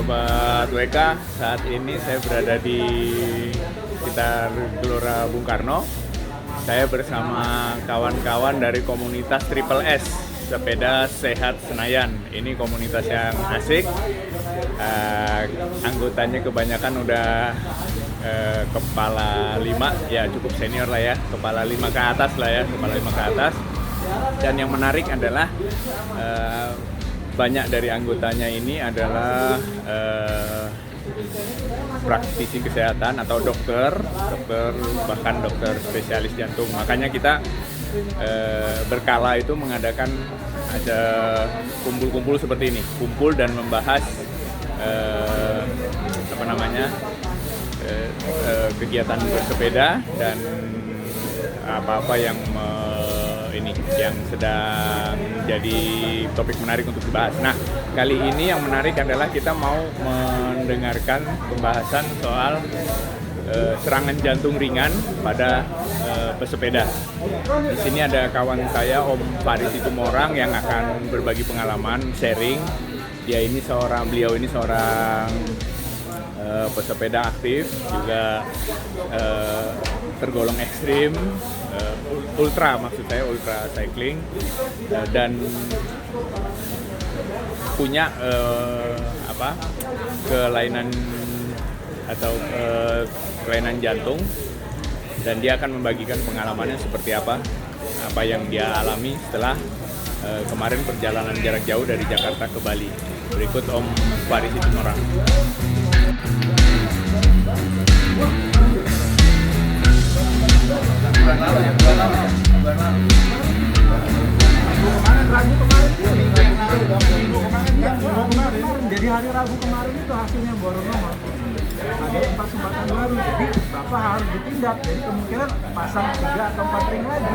Sobat WK, saat ini saya berada di sekitar Gelora Bung Karno. Saya bersama kawan-kawan dari komunitas Triple S, Sepeda Sehat Senayan. Ini komunitas yang asik. Anggotanya kebanyakan udah kepala 5, ya cukup senior lah ya, kepala 5 ke atas lah ya, kepala 5 ke atas. Dan yang menarik adalah banyak dari anggotanya ini adalah praktisi kesehatan atau dokter, bahkan dokter spesialis jantung. Makanya kita berkala itu mengadakan ada kumpul-kumpul seperti ini, kumpul dan membahas kegiatan bersepeda dan apa-apa yang yang sedang jadi topik menarik untuk dibahas. Nah, kali ini yang menarik adalah kita mau mendengarkan pembahasan soal serangan jantung ringan pada pesepeda. Di sini ada kawan saya, Om Faris Situmorang, yang akan berbagi pengalaman, sharing. Beliau ini seorang pesepeda aktif, juga tergolong ekstrim, ultra cycling, dan punya kelainan atau kelainan jantung, dan dia akan membagikan pengalamannya seperti apa yang dia alami setelah kemarin perjalanan jarak jauh dari Jakarta ke Bali. Berikut Om Faris Situmorang. Jadi hari Rabu kemarin itu hasilnya baru nomor. Ada 4 sumbatan baru, jadi Bapak harus ditindak. Jadi kemungkinan pasang 3 atau 4 ring lagi.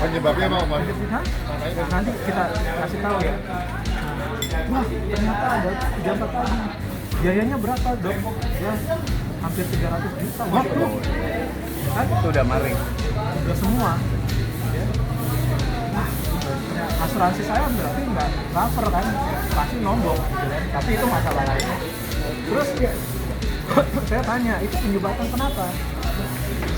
Penyebabnya mau Mas? Nanti kita kasih tahu ya. Wah, ternyata ada 3-4 lagi. Biayanya berapa, Dok? Ya, hampir 300 juta. Waktu. Kan? Itu udah maring. Udah semua. Ya. Asuransi saya berarti nggak cover kan, pasti nombok. Tapi itu masalah lain. Terus saya tanya, itu penyebabkan kenapa?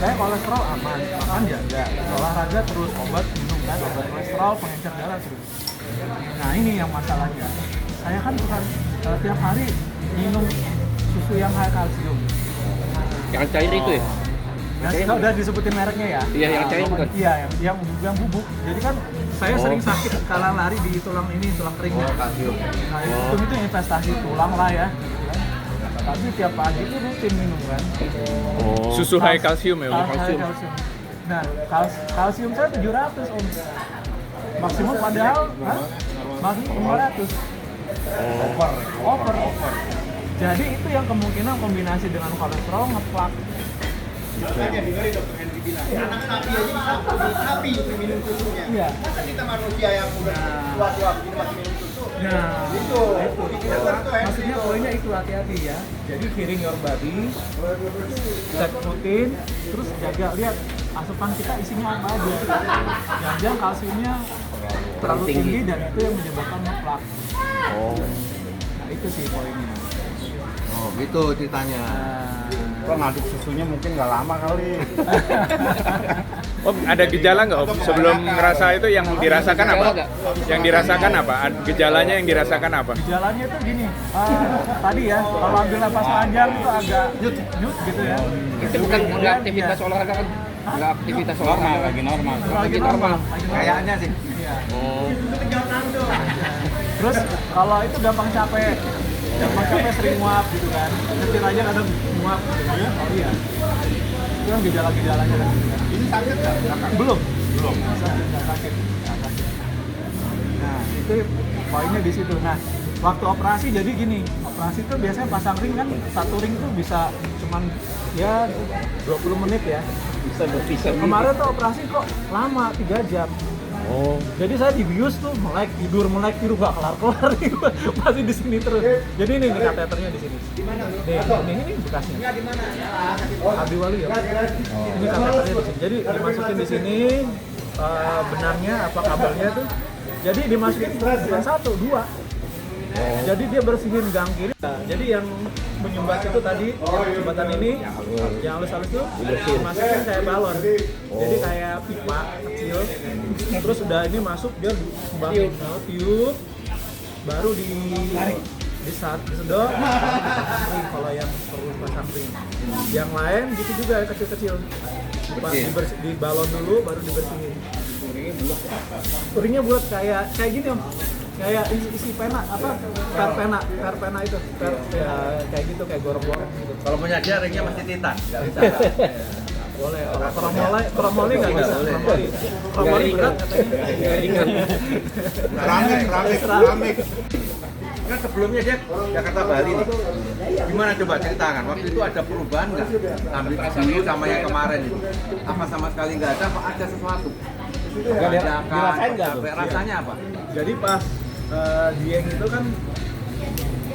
Saya kolesterol aman, makan jaga, olahraga terus, obat minum kan, obat kolesterol, pengencer darah terus. Nah ini yang masalahnya. Saya kan bukan tiap hari minum susu yang high kalsium. Yang cair itu ya? Nah, udah disebutin mereknya ya? Iya, yang cair bukan? Iya, yang bubuk. Jadi kan saya sering sakit kala lari di tulang keringnya. Kalsium. Nah, itu investasi tulang lah ya. Tapi tiap pagi itu rutin minum kan. Susu high kalsium ya, Om? Kalsium. Nah, kalsium saya 700 Om. Maksimum padahal maksimum 500. Over. Jadi itu yang kemungkinan kombinasi dengan kolesterol ngeplak. Makanya dengerin Dokter Henry bilang, anak sapi aja bisa sapi minum susunya. Iya. Masa kita manusia yang udah tua-tua begini masih minum susu? Nah, itu. Maksudnya poinnya itu, hati-hati ya. Jadi hearing your body, cek rutin, terus jaga, lihat asupan kita isinya apa aja. Jangan kalsiumnya terlalu tinggi dan itu yang menyebabkan ngeplak. Nah itu sih poinnya. Oh gitu ceritanya. Kok ngaduk susunya mungkin nggak lama kali. Om, ada gejala nggak Om? Sebelum ngerasa itu yang dirasakan apa? Yang dirasakan apa? Gejalanya yang dirasakan apa? Gejalanya itu gini, tadi ya, kalau ambil napas panjang itu agak nyut gitu ya. Itu bukan nggak aktivitas olahraga kan? Nggak aktivitas olahraga. Lagi normal. Lagi normal. Kayaknya sih. Iya. Oh. Terus kalau itu gampang capek sering nguap gitu kan, nyetir aja kadang nguap gitu ya. Oh iya, itu yang gejala-gejalanya kan. Ini sakit nggak? Belum nggak sakit. Nah itu poinnya di situ. Nah waktu operasi jadi gini, operasi itu biasanya pasang ring kan, satu ring tuh bisa cuman ya 20 menit ya. Bisa berpisah. Kemarin tuh operasi kok lama, 3 jam. Jadi saya dibius tuh melek tidur gak kelar nih, masih di sini terus. Jadi ini kateternya di sini. Ini bekasnya. Abdi Wali ya. Ini kateternya di sini. Jadi dimasukin di sini benangnya apa kabelnya tuh. Jadi dimasukin bukan 1, 2. Jadi dia bersihin gang kiri. Nah, jadi yang menyumbat itu tadi, jembatan ini, yang halus-halus itu masukin kayak balon. Jadi kayak pipa kecil. Terus udah ini masuk dia disumbangin, tiup, baru disedot, pasang kalau yang perlu pasang ring. Yang lain gitu juga kecil-kecil. Di balon dulu, baru dibersihin. Ringnya bulat kayak gini Om. Kayak isi pena per pena itu ya kayak gitu, kayak gorong-gorong gitu. Kalau punya dia ringnya masih titan, nggak bisa. Boleh, kalau kromoli nggak bisa. Kromoli berat katanya. Keramik. Kan sebelumnya dia Jakarta Bali nih. Gimana coba ceritakan? Waktu itu ada perubahan nggak? Ambil dulu sama yang kemarin itu. Apa sama sekali nggak ada? Apa ada sesuatu? Dirasain nggak tuh? Rasanya apa? Jadi pas Dieng itu kan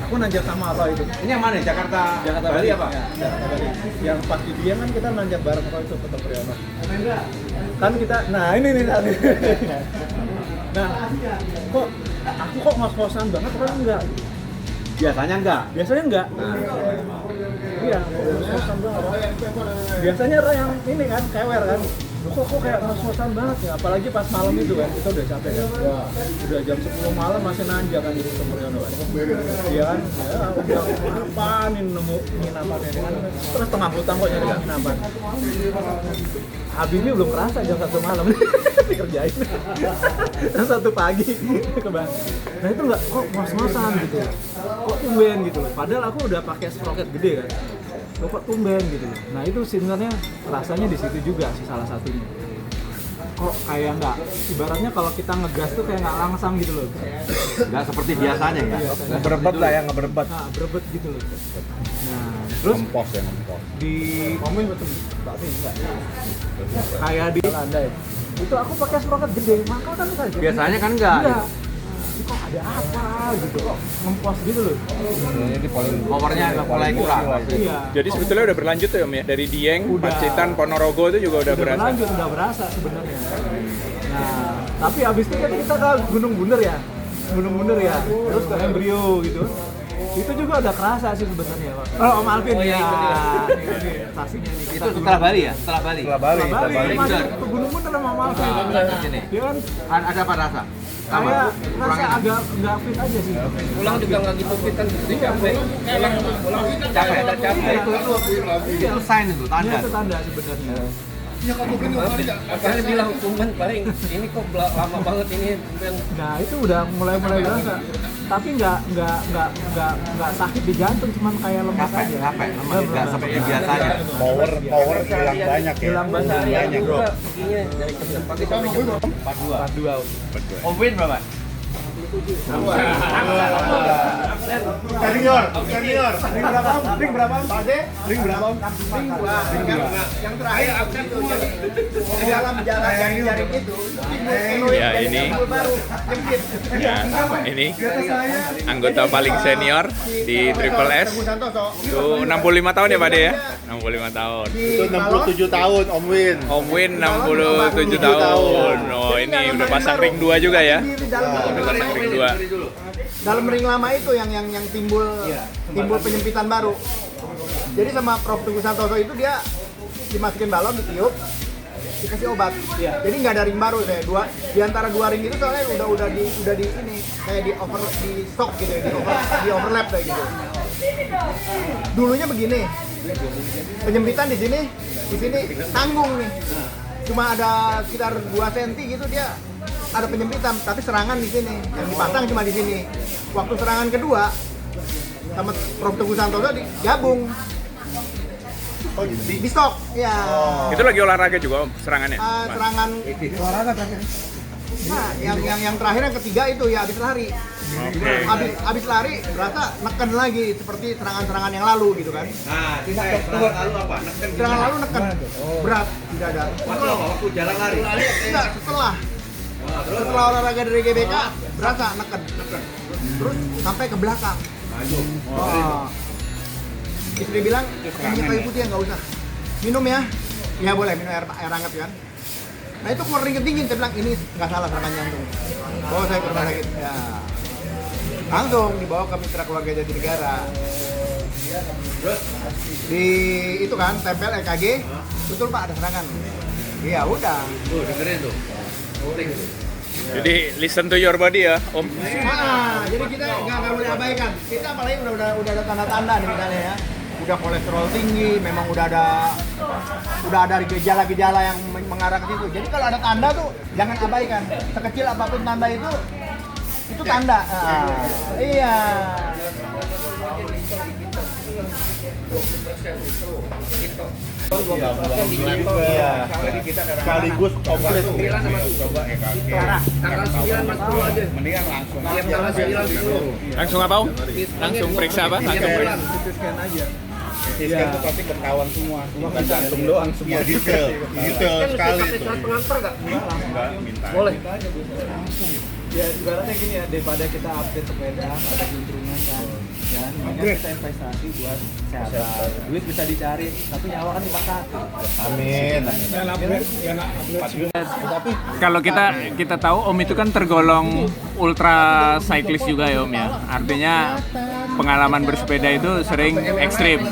aku nanjak sama apa itu? Ini yang mana? Jakarta Bali apa? Ya, Jakarta Bali. Yang pas di Dieng kan kita nanjak bareng kok itu Kota Priyono. Kan kita, nah ini nih tadi. Nah, kok aku ngos-ngosan banget kan enggak? Biasanya enggak. Biasanya enggak. Iya, ngos-ngosan banget. Biasanya yang ini kan kewer kan. Kok kayak ngos-ngosan banget ya, apalagi pas malam itu kan, kita udah capek kan. Ya, udah jam 10 malam masih nanjak kan di Priyono kan. Iya kan, ya udah apaan ini nemu penginapannya kan. Terus tengah hutan kok nyari penginapan. Habibie belum kerasa jam 1 malam dikerjain. Jam 1 pagi ke Bang. Nah itu nggak, kok ngos-ngosan gitu. Kok tumben gitu loh. Padahal aku udah pakai sprocket gede kan. Kok tumben gitu loh. Nah itu sebenarnya rasanya di situ juga sih salah satunya. Kok kayak nggak, ibaratnya kalau kita ngegas tuh kayak nggak langsam gitu loh. Nggak seperti biasanya ya. Biasanya. Berebet lah ya, nggak berebet. Nah, berebet gitu loh. Nah, terus Ngempos ya, ngempos. di komen betul tapi enggak. Kayak di landai. Itu aku pakai sprocket gede, maka kan enggak. Biasanya kan enggak. Iya. Kok ada apa gitu, kok ngempos gitu loh. Ini powernya agak mulai kurang. Iya. Jadi sebetulnya udah berlanjut tuh ya, dari Dieng, Pacitan, Ponorogo itu juga udah berasa. Berlanjut, udah berasa sebenarnya. Nah, tapi abis itu kan kita ke Gunung Bunder ya. Gunung Bunder ya. Terus ke Embrio gitu. Itu juga udah kerasa sih sebenarnya, Pak. Oh, Om Alvin ya. Ini saksinya nih. Itu setelah Bali ya? Setelah Bali. Setelah Bali masih ke Gunung Bunder sama Om Alvin. Sini. Dia kan Ada apa rasa? kayak rasa agak nggak fit aja sih. Pulang juga nggak gitu fit kan, jadi capek. Pulang capek, ada capek. Itu sign itu, tanda. Itu tanda sebenarnya. Akhirnya bilang hukuman paling ini kok lama banget ini. Nah itu udah mulai berasa. Tapi nggak sakit di jantung, cuman kayak lemas Capek, aja. capek. Nggak seperti biasanya. Power hilang banyak ya. Hilang banyak. Banyak bro. Paginya dari jam pagi sampai jam 42. Om Win berapa? Senior. Ring berapa? Pade? Ring berapa? Yang terakhir absen tuh di dalam jalan jaring itu. Ya ini, ya ini anggota paling senior di Triple S. Itu 65 tahun ya Pak De ya? 65 tahun. Itu 67 tahun Om Win. Om Win 67 tahun. Oh ini udah pasang ring 2 juga ya? Udah pasang ring 2. Dalam ring lama itu yang timbul penyempitan baru. Jadi sama Prof. Teguh Santoso itu dia dimasukin balon, ditiup, dikasih obat. Jadi nggak ada ring baru deh. Di antara dua ring itu soalnya udah di ini kayak di stock gitu ya, di overlap kayak gitu. Dulunya begini. Penyempitan di sini tanggung nih. Cuma ada sekitar 2 cm gitu dia ada penyempitan, tapi serangan di sini. Yang dipasang cuma di sini. Waktu serangan kedua sama Prof. Teguh Santoso digabung. Di stok. Ya. Itu lagi olahraga juga Om, serangannya? Serangan olahraga terakhir. Nah, yang terakhir yang ketiga itu ya habis lari. Oke. Habis lari berasa neken lagi seperti serangan-serangan yang lalu gitu kan. Nah, serangan lalu apa? Serangan lalu neken. Berat, tidak ada. Waktu jalan lari. Enggak, setelah olahraga dari GBK berasa neken. Terus sampai ke belakang. Wah. Istri bilang, minyak kayu putih ya nggak usah. Minum ya. Ya boleh, minum air hangat kan. Nah itu keluar ringet dingin, saya bilang ini nggak salah serangan jantung. Bawa saya ke rumah sakit. Ya. Langsung dibawa ke Mitra Keluarga Jatinegara. Terus di itu kan tempel EKG, betul Pak ada serangan. Iya udah. Tuh, dengerin tuh. Jadi listen to your body ya, Om. Jadi kita nggak boleh abaikan. Kita apalagi udah ada tanda-tanda nih misalnya ya. Udah kolesterol tinggi, memang udah ada gejala-gejala yang mengarah ke situ. Jadi kalau ada tanda tuh jangan abaikan. Sekecil apapun tanda itu tanda. Iya. Sekaligus komplit. Tanggal 9 Mas Bro aja. Mendingan langsung. Tanggal 9 dulu. Langsung apa Om? Langsung periksa apa? Langsung periksa. Scan aja. Scan tuh pasti ketahuan semua. Bukan jantung doang semua. Detail Kan sekali pakai itu. surat pengantar nggak? Enggak minta. Boleh. Ya ibaratnya gini ya, daripada kita update sepeda ada keuntungan kan, mendingan kita investasi buat kesehatan. Duit bisa dicari, tapi nyawa kan dipakai. Amin. Kalau kita tahu Om itu kan tergolong ultra cyclist juga ya Om ya. Artinya pengalaman bersepeda itu sering ekstrim.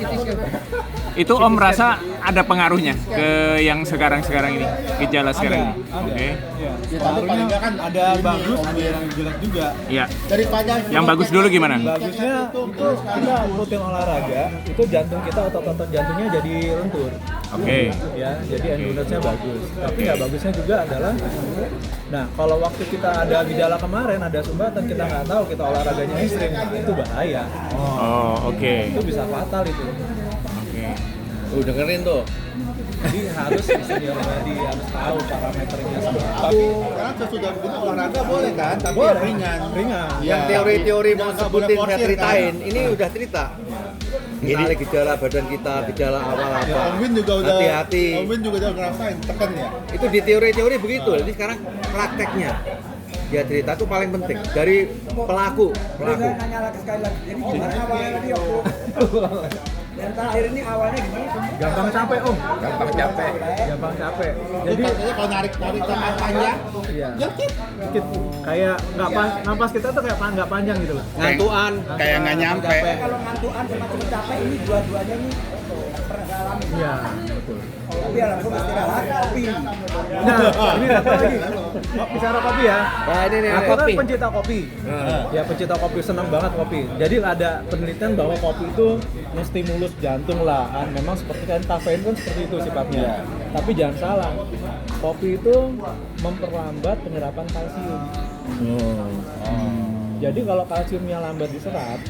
Itu Om rasa ada pengaruhnya ke yang sekarang ini, gejala sekarang ini. Oke. Ya, paling nggak kan ada bagus, ada yang jelek juga. Iya. Daripada Yang bagus dulu gimana? Bagusnya itu kita rutin olahraga, itu jantung kita, otot-otot jantungnya jadi lentur. Oke. Ya, jadi endurance-nya bagus. Tapi nggak bagusnya juga adalah, nah kalau waktu kita ada gejala kemarin, ada sumbatan, kita nggak tahu, kita olahraganya ekstrim, itu bahaya. Oh, oke. Itu bisa fatal itu. Oke. Tuh, dengerin tuh. Jadi harus bisa diobati, harus tahu parameternya semua. tapi sekarang sesudah begitu olahraga boleh kan? Tapi Boleh. ringan. Ringan. Yang teori-teori mau Nggak boleh sebutin saya forsir, ceritain, kan? ini udah cerita. Ini gejala badan kita, gejala awal Ya, apa. Om Win juga udah. Hati-hati. Om Win juga udah ngerasain tekan ya. Itu di teori-teori begitu. Jadi sekarang prakteknya. Dia cerita itu paling penting dari pelaku. Nanya lagi sekali lagi. Jadi gimana awalnya tadi waktu dan terakhir ini awalnya gimana? Gampang capek Om. Gampang capek. Gampang capek. Jadi Jadi kalau narik tempat panjang, iya. dikit. Dikit. Kayak napas kita tuh kayak nggak panjang gitu loh. Ngantuan. Kayak nggak nyampe. Kalau ngantuan sama cepet capek ini dua-duanya nih pernah alami. Iya, betul. Tapi ya langsung istirahat kopi. Nah, ini satu lagi. Bicara kopi ya. Nah, ini Aku kan kopi. pencinta kopi. Ya pencinta kopi, senang banget kopi. Jadi ada penelitian bahwa kopi itu menstimulus jantung lah kan. Memang seperti kan kafein kan seperti itu sifatnya. Tapi jangan salah. Kopi itu memperlambat penyerapan kalsium. Jadi kalau kalsiumnya lambat diserap,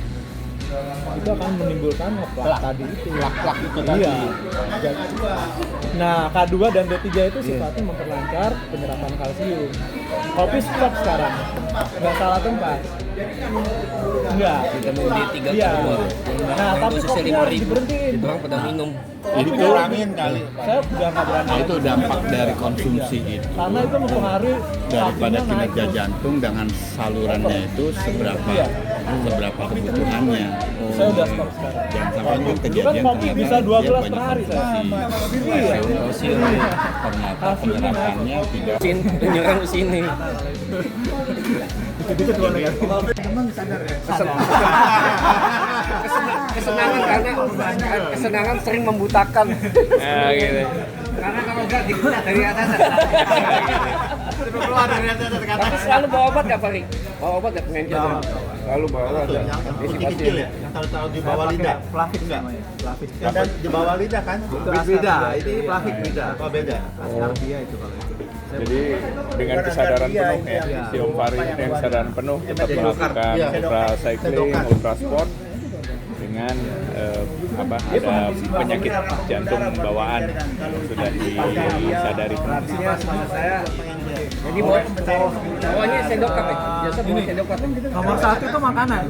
itu akan menimbulkan ngeplak tadi itu. Plak itu Iya. tadi. Nah, K2 dan D3 itu sifatnya memperlancar penyerapan kalsium. Kopi stop sekarang. Nggak salah tempat. Enggak. Vitamin D3 Iya. keluar. Nah, tapi Dosisnya kopinya harus 5.000. diberhentiin. Itu orang pada minum. Itu kurangin kali. Saya udah nggak berani. Nah, itu dampak dari konsumsi itu. Karena itu mempengaruhi Daripada kalsiumnya naik kinerja tuh. jantung dengan salurannya itu seberapa Iya. kebutuhannya. Saya udah stop sekarang. Jangan sampai Dulu kan kejadian kopi ternyata bisa 2 dia gelas banyak per hari saya. konsumsi. Iya. Kalsium ternyata Kalsiumnya naik. penyerapannya tidak. Penyerang ke sini. Dikit-dikit gua negatif. Kesenangan karena kesenangan sering membutakan. Nah, gitu. Karena kalau enggak dikunyah dari atas. Keluar dari atas kata. Tapi selalu bawa obat nggak Pak? Bawa obat nggak pengencer? Selalu bawa obat. Yang kecil-kecil ya, yang taruh di bawah lidah. Plavix namanya. Plavix. Dan di bawah lidah kan? Beda, ini plastik beda. Oh beda. Ascardia itu kalau itu. Jadi dengan kesadaran penuh ya, si Om Fari dengan kesadaran penuh tetap melakukan Iya. ultra cycling, ultra sport dengan ada penyakit jantung bawaan yang sudah disadari penuh. Jadi bawanya sendok cup ya? Biasa bawa sendok cup ya? Nomor 1 itu makanan.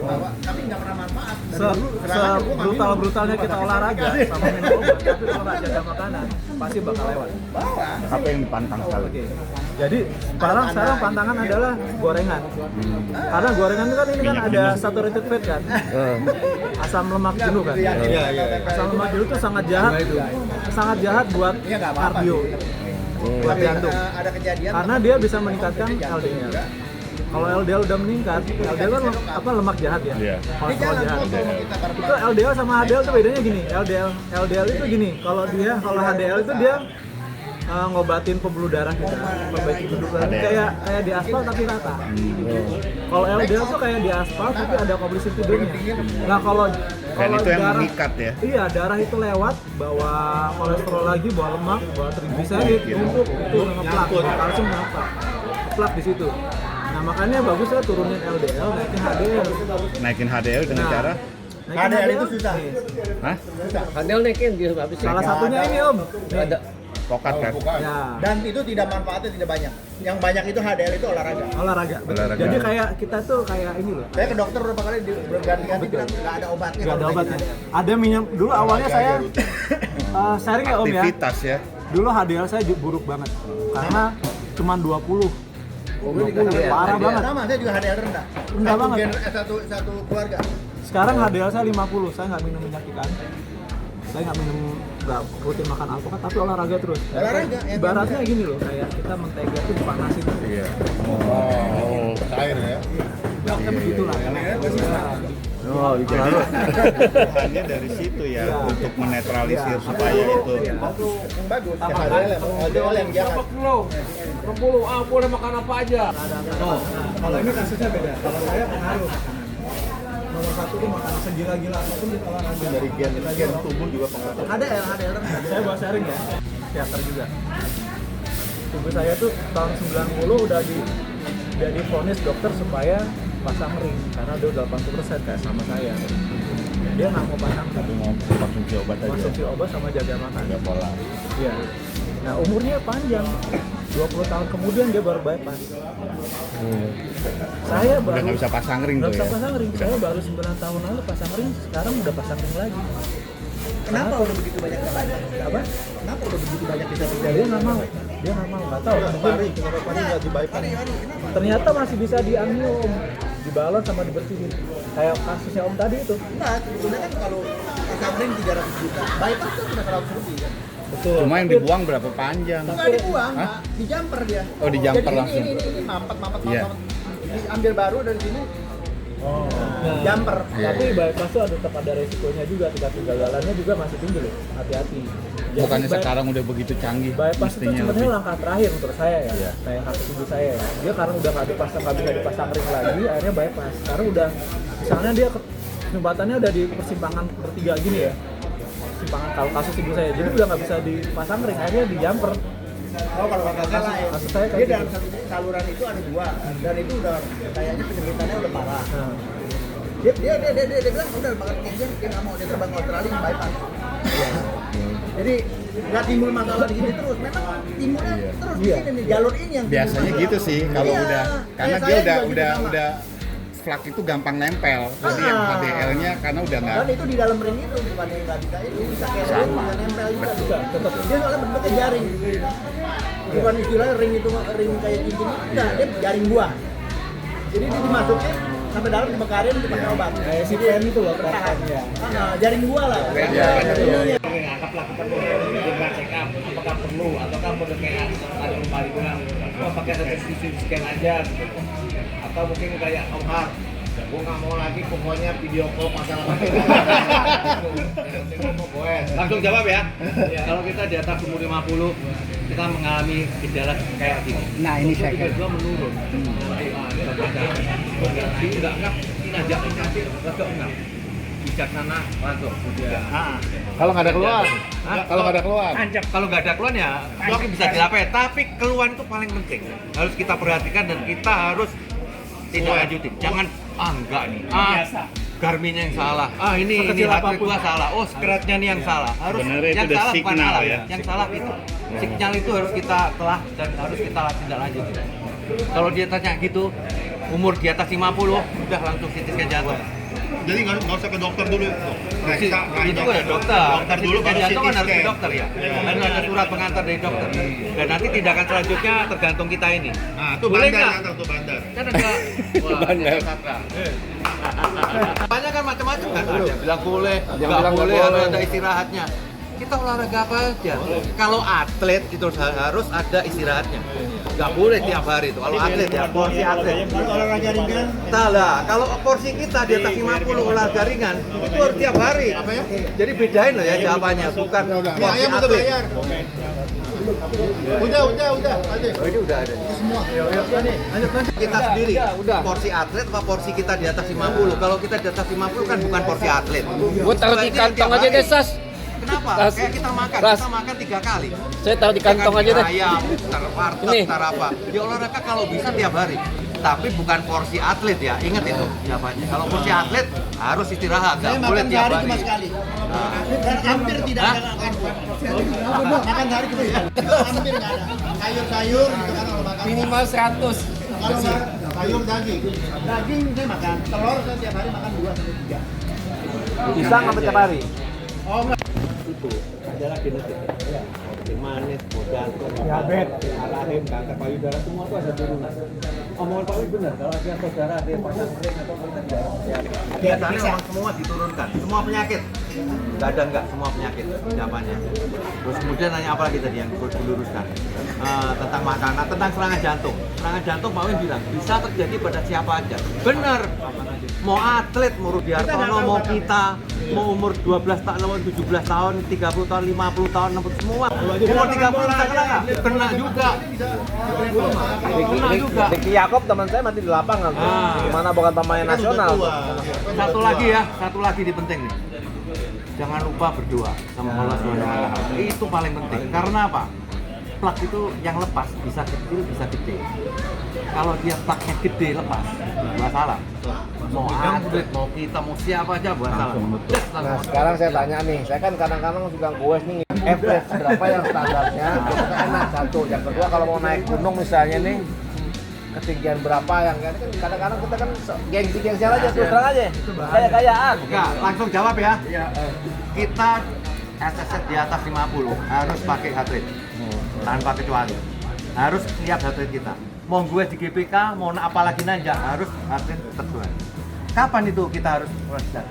Brutalnya kita olahraga sama minum obat, tapi kalau nggak jaga makanan pasti bakal lewat. Apa yang dipantang sekali? Oke. Jadi sekarang pantangan adalah gorengan. Karena gorengan itu kan ini kan ada saturated fat kan, asam lemak jenuh kan. Asam lemak jenuh itu sangat jahat buat kardio, buat jantung. Karena dia bisa meningkatkan LDL. Kalau LDL udah meningkat, LDL kan lemak jahat ya. Iya. Kolesterol jahat. kita Itu LDL sama HDL tuh bedanya gini. LDL itu gini. Kalau HDL itu dia ngobatin pembuluh darah kita, perbaiki pembuluh darah kayak di aspal tapi rata. Kalau LDL tuh kayak di aspal tapi ada kombinasi tidurnya. Nah kalau itu yang darah, mengikat ya. Iya, darah itu lewat, bawa kolesterol lagi, bawa lemak, bawa triglycerid, numpuk, itu ngeplak, kalsium ngeplak di situ. Nah makanya bagus ya turunin LDL, naikin HDL. Naikin HDL dengan cara Naikin HDL itu susah. hah? Handel naikin dia habis. Salah satunya ini Om. Ada Pokat kan? Ya. Dan itu tidak manfaatnya tidak banyak. Yang banyak itu HDL itu olahraga. Olahraga. Olahraga. Jadi kayak kita tuh kayak ini loh. Saya ke dokter beberapa kali berganti-ganti bilang nggak ada obatnya. Nggak ada kalau obatnya. kayak Ada minyak. Dulu awalnya saya sharing ya Om ya. Aktivitas ya. Dulu HDL saya buruk banget. Karena cuma 20. ya. Parah gitu. banget. Sama saya juga HDL rendah. Rendah banget. Satu keluarga. Sekarang HDL saya 50. Saya nggak minum minyak ikan. Saya nggak rutin makan alpukat tapi olahraga terus. Olahraga, ya, Ibaratnya gini loh, kayak kita mentega itu dipanasin. Iya. Cair ya. Dokter begitulah. Oh, jadi kebutuhannya dari situ ya untuk menetralisir supaya itu. Yang bagus. HDL yang jahat. boleh makan apa aja. Kalau ini kasusnya beda. Kalau saya pengaruh makanan. Nomor satu tuh makanan segila-gila apapun kita olahraga. Dari gen tubuh juga pengaruh. HDL rendah. Saya bawa sharing ya, psikiater juga. Tubuh saya tuh tahun 90 udah divonis dokter supaya pasang ring karena dia udah 80% kayak sama saya. Dia nggak mau pasang Tapi mau konsumsi obat aja. konsumsi obat sama jaga makan. Jaga pola. Iya. Nah umurnya panjang, 20 tahun kemudian dia baru bypass. Saya Udah baru nggak bisa pasang ring nggak tuh bisa ya. pasang ring. Saya baru 9 tahun lalu pasang ring, sekarang udah pasang ring lagi. Kenapa udah begitu banyak Apa? Kenapa udah begitu banyak bisa Ya, dia nggak mau, nggak tahu. Pari nggak di bypass. Ternyata masih bisa diambil Om, dibalon sama dibersihin. Kayak kasusnya Om tadi itu. Enggak, sebetulnya kan kalau pasang ring 300 juta, bypass kan sudah 100 lebih kan. Betul. Cuma yang dibuang berapa panjang? Enggak dibuang, Hah? Pak. Dijamper dia. Oh, dijamper Jadi langsung. Ini mampet. Iya. Diambil baru dari sini. Oh. Nah, Jumper. Iya, Tapi bypass tuh tetap ada resikonya juga, tingkat kegagalannya juga masih tinggi loh. Hati-hati. Jadi Bukannya sekarang udah begitu canggih, bypass itu mestinya sebenarnya lebih. langkah terakhir menurut saya ya. Iya. Kayak kasus ibu saya ya. Dia karena udah nggak bisa dipasang ring lagi, akhirnya bypass. Karena udah, misalnya dia kesempatannya udah di persimpangan bertiga gini ya. Persimpangan kalau kasus ibu saya, jadi udah nggak bisa dipasang ring, akhirnya di jumper. Oh, kalau nggak salah ya. Maksud saya Dia kayak dalam gitu. satu saluran itu ada dua, dan itu udah kayaknya penyempitannya udah parah. Nah, Dia bilang udah makan cancer, dia nggak mau, dia terbang ke Australia bypass. Jadi nggak timbul masalah di sini terus. Memang timbulnya terus di Iya. sini nih, jalur ini yang Biasanya timbul gitu masalah. sih kalau Iya. udah karena Kayak dia saya juga gitu sama. udah flak itu gampang nempel. Jadi yang Ah. HDL-nya karena udah nggak Dan itu di dalam ring itu bukan yang nggak bisa itu bisa kayak ring, bisa nempel juga. bisa tetap. Dia soalnya bentuknya jaring. Bukan istilahnya ring itu ring kayak cincin, enggak, dia jaring buah. Jadi dia dimasukin sampai dalam dibekarin dipakai obat. Kayak si pen itu loh, Bertahan. ya. Jaring buah lah. Iya. Anggaplah kita mau dengan check up, apakah perlu ataukah perlu kayak ada kembali bilang, oh pakai CT scan aja gitu. Atau mungkin kayak Om Har, gue nggak mau lagi pokoknya video call masalah langsung jawab ya. Kalau kita di atas umur 50 kita mengalami gejala kayak gini. Nah, ini saya Tiba-tiba menurun. Tidak enggak, najak nanti rada enggak. Bijaksana langsung. kalau nggak ada keluar. Kalau nggak ada keluar. Kalau nggak ada keluhan ya, mungkin bisa dilapai. Tapi keluhan itu paling penting. Harus kita perhatikan dan kita harus tidak lanjutin. Jangan enggak nih. Garminnya yang salah. Ini hati gua salah. Oh, skratnya nih yang salah. Harus Sebenarnya itu yang udah salah bukan signal alat ya. Yang salah itu. Signal itu harus kita telah dan harus kita tidak lanjutin. Kalau dia tanya gitu, umur di atas 50 udah langsung CT scan jantung. Jadi nggak usah ke dokter dulu. Itu ada dokter. Dokter dulu CT baru jantung kan CT harus ke scan. dokter ya. Dan ada surat pengantar dari dokter. Dan nanti tindakan selanjutnya tergantung kita ini. Nah, itu Boleh bandar nggak? ya, tuh bandar. Kan ada Bandar. banyak kan macam-macam kan, ada yang bilang boleh, Yang nggak bilang nggak boleh, harus boleh. ada istirahatnya. kita olahraga apa aja. Kalau atlet itu harus ada istirahatnya. Nggak boleh tiap hari itu. Kalau atlet ya, porsi atlet. Olahraga ringan. Salah. Kalau porsi kita di atas 50 olahraga ringan itu harus tiap hari. Apa ya? Jadi bedain loh ya jawabannya, bukan Ini porsi ayam udah atlet. bayar. Udah. Aja. Oh, ini udah ada. Semua. Kita sendiri, porsi atlet apa porsi kita di atas 50? Kalau kita di atas 50 kan bukan porsi atlet. Gue taruh di kantong aja deh, Sas. Kenapa? Ras. Kayak kita makan, Ras. kita makan 3 kali. Saya taruh di kantong aja deh. Ayam, tar warteg, Ini. tar apa. Di olahraga kalau bisa tiap hari. Tapi bukan porsi atlet ya, ingat itu jawabannya. Kalau porsi atlet harus istirahat, nggak boleh tiap hari. sekali. Dan hampir tidak ada makan sehari cuma sekali. Hampir nggak ada. Sayur-sayur gitu kan kalau makan. Minimal 100. Kalau nggak, sayur daging. Daging saya makan. Telur saya tiap hari makan 2 sampai 3. Bisa nggak tiap hari? Oh enggak. Itu adalah genetik. Ya. Manis, jantung, Diabetes, rahim, kanker payudara semua itu ada turunan. Omongan Pak Wid benar, kalau ada saudara ada yang pasang ring atau Biasanya memang semua diturunkan, semua penyakit. Nggak ada nggak, semua penyakit jawabannya. Terus kemudian nanya apa lagi tadi yang diluruskan? Tentang makanan, tentang serangan jantung. Serangan jantung Pak Win bilang, bisa terjadi pada siapa aja. Benar. Mau atlet, mau Rudi Hartono, mau kita, mau umur 12 tahun, mau 17 tahun, 30 tahun, 50 tahun, 60 semua. Umur 30 bisa kena nggak? Kena juga. Kena juga. Ricky Yakob teman saya mati di lapangan tuh. Gimana bukan pemain nasional tuh. Satu lagi nih penting nih. Jangan lupa berdoa sama Allah SWT. Itu paling penting. Karena apa? Plak itu yang lepas bisa kecil, bisa gede. Kalau dia plaknya gede lepas, nggak salah. Mau atlet, mau kita, mau siapa aja nggak salah. Nah sekarang saya tanya nih, saya kan kadang-kadang suka goes nih, average berapa yang standarnya, itu enak satu. Yang kedua kalau mau naik gunung misalnya nih, ketinggian berapa yang kan kadang-kadang kita kan gengsi-gengsian aja, terus terang aja, kayak-kayaan. Enggak, langsung jawab ya. Kita SSS di atas 50 harus pakai heart rate tanpa kecuali. Harus lihat heart rate kita. Mau gue di GPK, mau apalagi nanjak harus heart rate tertuan. Kapan itu kita harus start?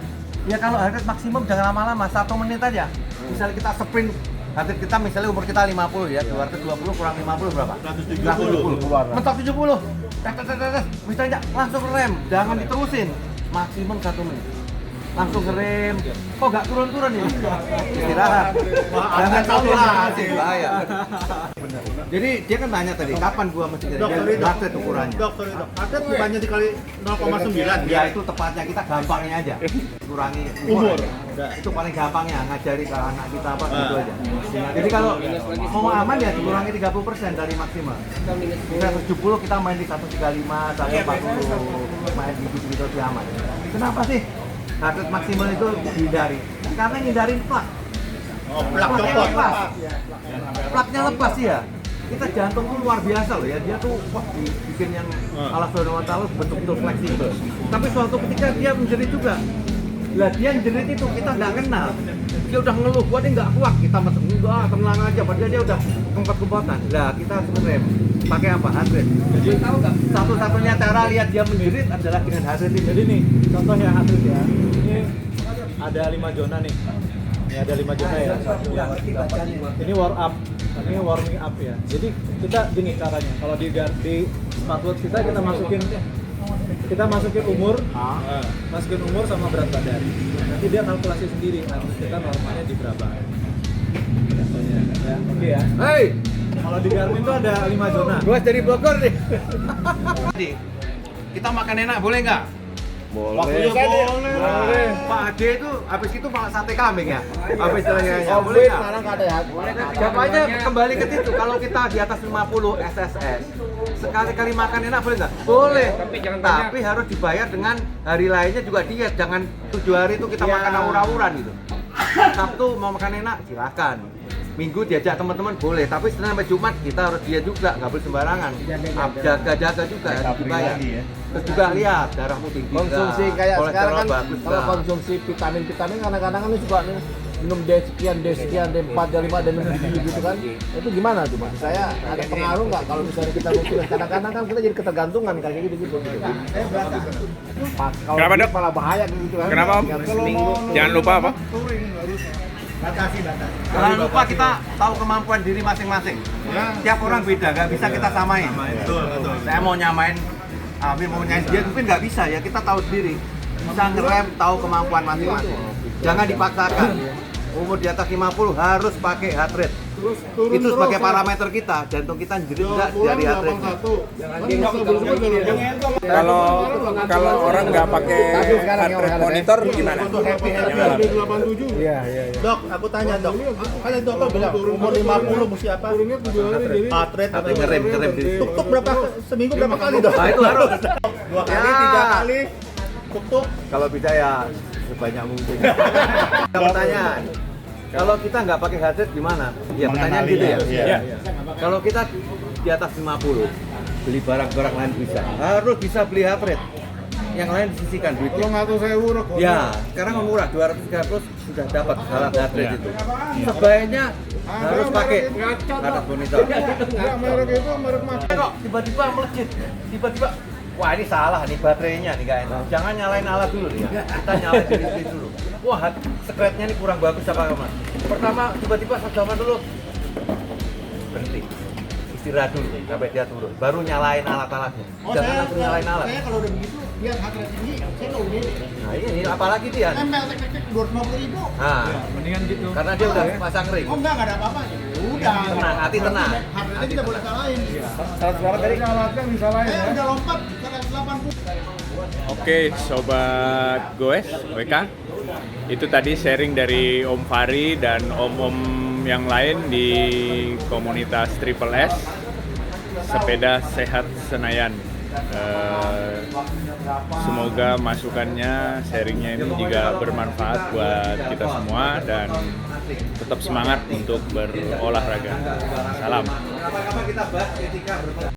Ya kalau heart rate maksimum jangan lama-lama, 1 menit aja. Misalnya kita sprint heart rate kita misalnya umur kita 50 ya, 220 kurang 50 berapa? 170. Mentok 70. Misalnya langsung rem, jangan diterusin. Maksimum 1 menit. Langsung ngerem, kok nggak turun-turun ini? Istirahat. Jangan saturasi, bahaya. Jadi dia kan tanya tadi, kapan gua mesti kerja? Dokter itu ukurannya. Dokter itu. Ada banyak dikali 0,9. Ya itu tepatnya kita gampangnya aja. Kurangi umur. Itu paling gampangnya ngajari ke anak kita apa gitu aja. Jadi kalau mau aman ya dikurangi 30% dari maksimal. Kita 70 kita main di 135 sampai 40 main di gitu lebih aman. Kenapa sih? Target maksimal itu dihindari. Karena ngindarin plak. Plaknya lepas. Plaknya lepas ya. Kita jantung tuh luar biasa loh ya. Dia tuh wah bikin yang Allah Subhanahu wa taala betul-betul fleksibel. Tapi suatu ketika dia menjerit juga. Lah dia menjerit itu kita nggak kenal. Dia udah ngeluh, gua nih nggak kuat. Kita masuk enggak, tenang aja. Padahal dia udah kempot-kempotan. Lah kita harus ngerem. Pakai apa? Heart rate. Jadi tahu nggak? Satu-satunya cara lihat dia menjerit adalah dengan heart rate. Jadi nih, contoh ya heart rate ya. Ini ada 5 zona nih. Ini ada 5 zona ya. Ini warm up, ini warming up ya. Jadi kita gini caranya. Kalau di smartwatch kita masukin umur, masukin umur sama berat badan. Nanti dia kalkulasi sendiri. Harus kita normalnya di berapa. Contohnya, ya. Oke ya. Hei, Kalau di Garmin tuh ada 5 zona. gua dari Bogor nih. Kita makan enak boleh nggak? Boleh. Boleh. Pak Ade itu habis itu malah sate kambing ya. Habis jalan-jalan boleh nggak? Sekarang nggak ada ya. Jawabannya kembali ke situ. Kalau kita di atas 50 SSS, sekali-kali makan enak boleh nggak? Boleh. Tapi harus dibayar dengan hari lainnya juga diet. Jangan 7 hari itu kita makan awur-awuran gitu. Sabtu mau makan enak silakan. Minggu diajak teman-teman boleh, tapi Senin sampai Jumat kita harus diet juga, nggak boleh sembarangan. Jaga-jaga juga harus dibayar. Terus juga lihat darahmu tinggi. Konsumsi nggak, kayak sekarang kolesterol kan bagus kalau nggak. konsumsi vitamin kadang-kadang kan suka nih minum D sekian, D4, D5, D6 gitu kan. Itu gimana tuh Mas? Saya ada pengaruh nggak kalau misalnya kita mungkin kadang-kadang kan kita jadi ketergantungan kayak gitu. Kalau Kenapa, Dok? malah bahaya gitu kan. Kenapa, Om? Seminggu. Jangan lupa apa? Batasi. Jangan lupa kita tahu kemampuan diri masing-masing. Tiap orang beda, nggak bisa kita samain. Betul. Saya mau nyamain, Amir mau nyanyi dia mungkin nggak bisa ya. Kita tahu sendiri. Bisa ngerem, tahu kemampuan masing-masing. Jangan dipaksakan. Umur di atas 50 harus pakai heart rate. Itu sebagai parameter kita, jantung kita jerit enggak dari heart rate. Kalau orang nggak pakai heart rate monitor gimana? Dok, aku tanya dok. Kan dokter bilang umur 50 mesti apa? Heart rate Tapi ngerem diri. Tuk berapa seminggu berapa kali dok? Nah, itu harus. 2 kali, 3 kali. Tuk. Kalau bisa ya sebanyak mungkin. Pertanyaan, kalau kita nggak pakai heart rate gimana? Ya pertanyaan gitu ya. Iya. Kalau kita di atas 50, beli barang-barang lain bisa. Harus bisa beli heart rate. Yang lain disisihkan duitnya. Kalau nggak tahu saya urut. Ya, sekarang murah 230 sudah dapat alat heart rate itu. Sebaiknya harus pakai alat monitor. Nggak, merek itu merek macam. Kok tiba-tiba melejit, tiba-tiba wah ini salah nih baterainya nih nggak enak. Jangan nyalain alat dulu ya. Kita nyalain diri dulu. Wah, sekretnya ini kurang bagus apa mas? Pertama tiba-tiba sama dulu berhenti, istirahat dulu sampai dia turun, baru nyalain alat-alatnya. Jangan langsung nyalain alat. Saya kalau udah begitu, biar heart rate tinggi, saya nggak udah. Nah ini apalagi dia. Embel tek 250.000. Nah, Mendingan gitu. karena dia udah pasang ring. Oh enggak ada apa-apa. Udah. Tenang, hati tenang. Heart rate kita boleh salahin. Saat suara tadi alatnya disalahin Saya ya. udah lompat ke 180. Oke, sobat Goes, WK. Itu tadi sharing dari Om Fari dan om-om yang lain di komunitas Triple S Sepeda Sehat Senayan. Semoga masukannya, sharingnya ini juga bermanfaat buat kita semua dan tetap semangat untuk berolahraga. Salam. Kapan-kapan kita bahas etika